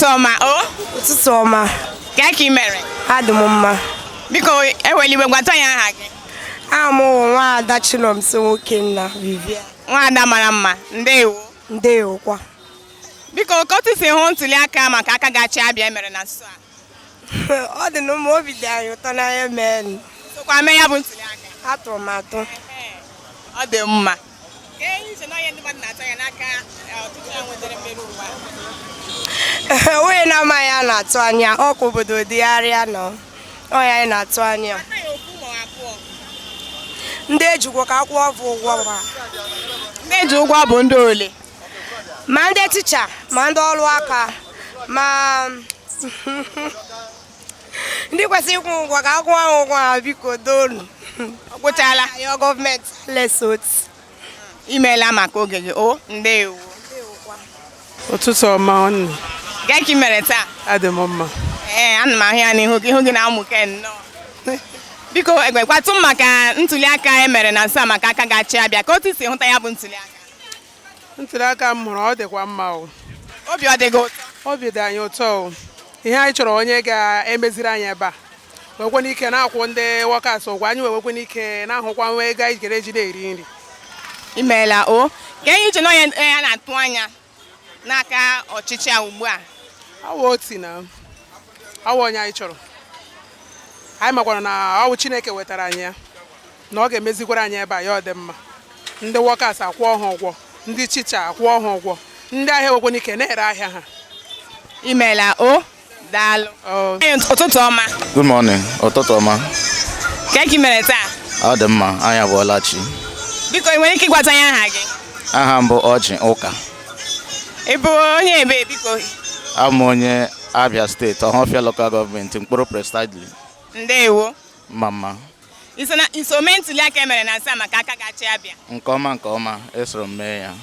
Ụtụtụ ọma, o? Ụtụtụ ọma. Ka ị mere? Adị m mma. Biko eweliwe gwata ya aha gị. Aha m bụ Nwaada Chinomso Nwokenna Vivian. Nwaada mara mma, ndeewo. Ndeewokwa. Biko ka otu si hụ ntuli aka maka aka ga-achị Abịa mere na nso a. Ọ dị na ụmụ obi dị anyị ụtọ n'anya mee. Sokwa mee ya bụ ntuli aka. Atụrụ m atụ. Ọ dị mma. Ka enyi iche na onye ndị mmadụ na-atọ ya n'aka ọtụtụ ya nwetara mmeri ụwa. Onye na-amaghị a na-atụ anya ọkụ obodo dịgharịa nọ. Onye anyị na-atụ anya. Ndị ejikwa ka akwụọ ụgwọ ha. Ndị eji ụgwọ bụ ndị ole? Ma ndị ticha, ma ndị ọrụ aka, ma ndị kwesịrị ịkwụ ụgwọ ka akwụọ ha ụgwọ ha biko donu. Ọ gwụchala? Ayọ gọọmenti lesot. Imeela maka oge gị, o ndeewo. Ụtụtụ ọma nwanne. Ka ị mere taa? Adị m mma. Ana m ahụ ya n'ihu gị, ihu gị na-amụke nnọọ. Biko egwekwatụ m maka ntuli aka e mere na nso a maka aka ga-achị Abịa, ka otu si hụta ya bụ ntuli aka. Ntuli aka m hụrụ ọ dịkwa mma o. Obi ọ dịghị ụtọ? Obi dị anyị ụtọ o. Ihe anyị chọrọ onye ga-emeziri anyị ebe a. Wekwe n'ike na-akwụ ndị wọkas ụgwọ, anyị wewekwe n'ike na-ahụkwa nwa ego anyị jere eji na-eri nri. Imeela o. Ka enyi uche na onye ya na-atụ anya n'aka ọchịchị a ugbu a. Awa oti na awa onye anyị chọrọ. Anyị makwara na ọwụ Chineke wetara anyị ya na ọ ga-emezikwara anyị ebe a ya ọ dị mma. Ndị wọkas akwụọ ha ụgwọ, ndị chicha akwụọ ha ụgwọ, ndị ahịa wekwe n'ike na-ere ahịa ha. Imeela o. Daalụ. Ụtụtụ ọma. Good morning. Ụtụtụ ọma. Ka ị mere taa? Ọ dị mma, anyị abụọla chi. Biko ị nwere ike ịgwata ya aha gị? Aha m bụ Ọchị Ụka. Ị bụ onye ebe biko? Abụ m onye Abia steeti, Ọhafịa Local Government, Mkpụrụ Presidely. Ndeewo. Mma. Iso mee ntuli aka emere na nso maka aka ga-achị Abịa? Nke ọma, esoro m mee ya.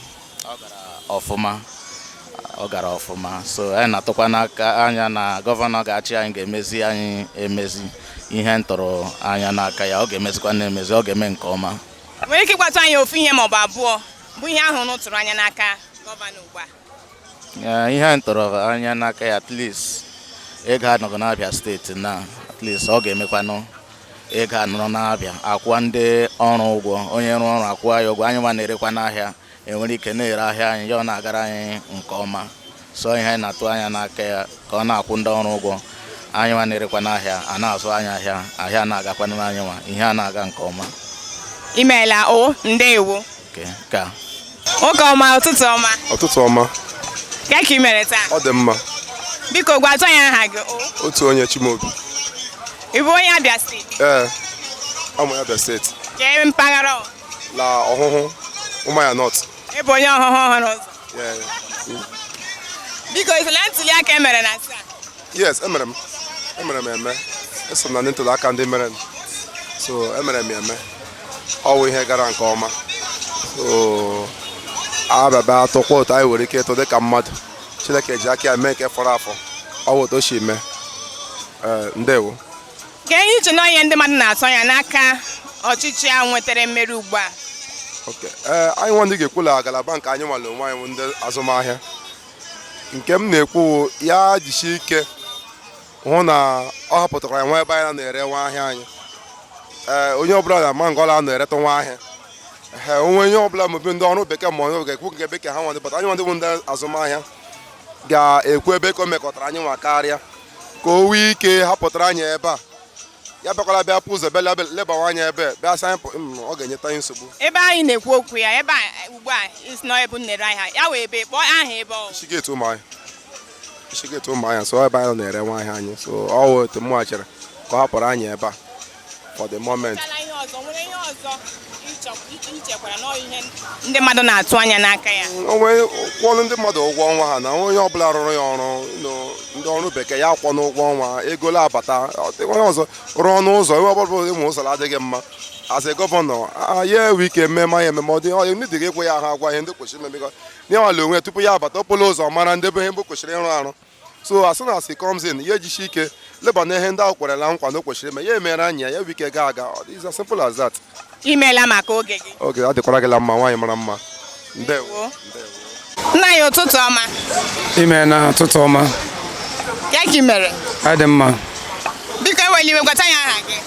Ọ gara ọfụma. So anyị na-atụkwa n'aka anya na gọvanọ ga-achị anyị ga-emezi anyị emezi ihe ntụrụ anya n'aka ya, ọ ga-emezikwa na-emezi, ọ ga-eme nke ọma. Nwere ike ịgwatụ anyị ofu ihe maọbụ abụọ bụ ihe ahụ n'ụtụrụ anya n'aka gọvanọ ugbu a? Ihe ntụrụ anya n'aka ya, at least ego anọghị n'Abia steeti na at least ọ ga-emekwanụ ego anọrọ n'Abia, akwụọ ndị ọrụ ụgwọ, onye rụọ ọrụ akwụọ ya ụgwọ, anyị nwa na-erekwa n'ahịa enwere ike na-ere ahịa anyị, ya ọ na-agara anyị nke ọma. So ihe anyị na-atụ anya n'aka ya ka ọ na-akwụ ndị ọrụ ụgwọ, anyị nwa na-erekwa n'ahịa a na-azụ anyị ahịa na-agakwanụ anyị nwa, ihe a na-aga nke ọma. Imeela o. Ndeewo. Ka nwoke ọma, ụtụtụ ọma. Ụtụtụ ọma. Ka ị mere taa? Ọ dị mma. Biko gwatụ anyị aha gị. Otu onye Chimobi. Ị bụ onye Abia steeti? Ee, amụ Abia steeti. Ka mpaghara La ọhụhụ Ụmụaya North. Ị bụ onye ọhụhụ ọhụrụ ụzọ? Biko isole ntuli aka emere na nso a? Yes, emere m eme. Eso na ndị ntuli aka ndị mere. So emere m eme. Ọ wụ ihe gara nke ọma. So ababa atụkwa otu anyị nwere ike ịtụ dịka mmadụ. Chineke ji aka ya mee nke fọrọ afọ. Ọ wụ otu o si mee. Ndewo. Ka enyi uche na onye ndị mmadụ na-atụ anya n'aka ọchịchị a nwetara mmeri ugbu a? Anyị nwa ndị ga-ekwula ngalaba nke anyị nwale onwe anyị ndị azụmahịa. Nke m na-ekwu ya jisie ike hụ na ọ hapụtakwara nwa ebe anyị na-ere nwa ahịa anyị. Onye ọbụla na-ama ngọla na-ereta nwa ahịa. Onwe onye ọbụla maọbụ ndị ọrụ bekee ma ọ ga-ekwu nke bekee ha nwandị, bata anyị nwandị bụ ndị azụmahịa ga-ekwu ebe ka o mekọtara anyị nwa karịa ka o nwee ike hapụtara anyị ebe a. Ya bịakwala bịa pụ ụzọ bịa lebawa anya ebe bịa sa anyị ọ ga-enyeta anyị nsogbu. Ebe anyị na-ekwu okwu ya, ebe a ugbu a isi na ebu nere ahịa ya wee ebe kpọọ aha ebe ọ. Ishigeti ụmụahịa so ebe anyị na-ere nwa ahịa anyị, so ọ wụ otu m chere ka ọ hapụrụ anyị ebe a for the moment. Nwere ihe ọzọ ichekwara na ihe ndị mmadụ na-atụ anya n'aka ya? Onwe kwụọ ndị mmadụ ụgwọ ọnwa ha na onye ọbụla rụrụ ya ọrụ ndị ọrụ bekee ya akwọ n'ụgwọ ọnwa ego abata, onye ọzọ rụọ ọnụ ụzọ ebe ọbụla ụmụ ụzọ adịghị mma. As a gọvanọ ya enwe ike mmemme ya ememe, ọ dị ndị ga-ekwe ya ahụ agwa ihe ndị kwesịrị imemega n'ịnwale onwe tupu ya abata okporo ụzọ mara ndebe ihe mgbe kwesịrị ịrụ arụ. So as soon as he comes in, ya ejishi ike leba na ihe ndị ahụ kwerela nkwa na o kwesịrị ime ya emere anyị ya enwe ike ga aga. It's as simple as that. Imeela maka oge gị. Oge adịkwara gị la mma, nwaanyị mara mma. Ndewo. Nna ya ụtụtụ ọma. Ime na ụtụtụ ọma. ka ị mere Adị mma. biko eweli iwe gwata ya aha gị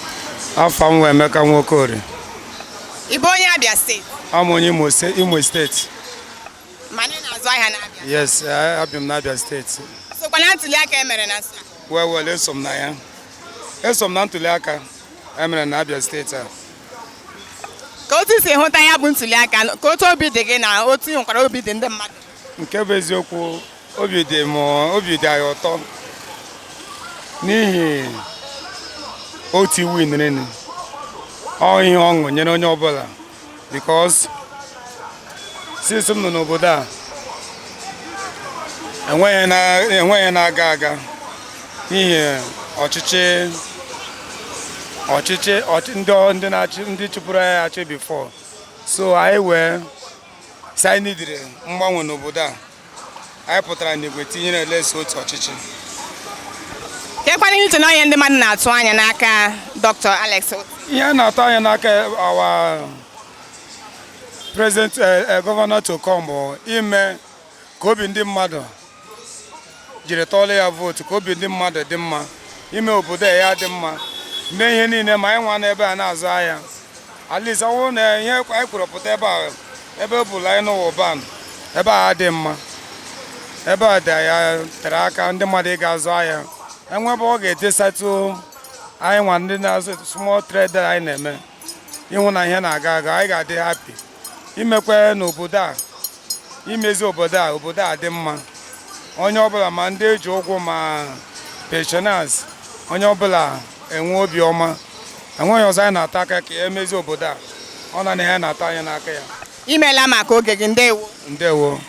Afọ m wee Emeka Nwokorie. ị bụ onye Abia steeti Am onye Imo steeti. ma ị na-azụ ahịa n'Abia Yes, abịa m n'Abia steeti. sokwa na ntuli aka emere na nsa Well, eso m na ya. Eso m na ntuli aka emere n'Abia steeti a. ka otu si hụta ya bụ ntuli aka ka otu obi dị gị na otu nkwara obi dị ndị mmadụ Nke bụ eziokwu, obi dị anyị ụtọ n'ihi otu iwu inirinu. Ọ ihe ọṅụ nyere onye ọbụla because since m nọ n'obodo a enweghị na-aga aga n'ihi ọchịchị ndị chụpụrụ anyị achị before. So anyị wee si anyị nidiri mgbanwe n'obodo a, anyị pụtara n'igwe tinyere elesi otu ọchịchị. kekwana iche na onye ndị mmadụ na-atụ anya n'aka Dr. Alex Oti Ihe a na-atụ anya n'aka our president gọvanọ to come bụ ime ka obi ndị mmadụ jiri tọọlụ ya vootu, ka obi ndị mmadụ dị mma, ime obodo ya dị mma, mee ihe niile ma anyị nwa n'ebe a na-azụ ahịa. At least ọ bụrụ na ihe anyị kwurụpụta ebe ọ bụla anyị n'ụwa ban ebe a dị mma, ebe a dị ya tere aka ndị mmadụ ịga azụ ahịa, enwebe ọ ga-etesatụ anyị nwa ndị na-azụ small trader anyị na-eme ịhụ na ihe na-aga aga, anyị ga-adị happy imekwe n'obodo a, imezi obodo a dị mma. Onye ọbụla ma ndị eji ụgwọ ma pensioners, onye ọbụla enwe obi ọma, enweghị ọzọ anyị na-ata aka ka emezi obodo a, ọ na ihe na-ata anya n'aka ya. imeela maka oge gị ndewo Ndewo.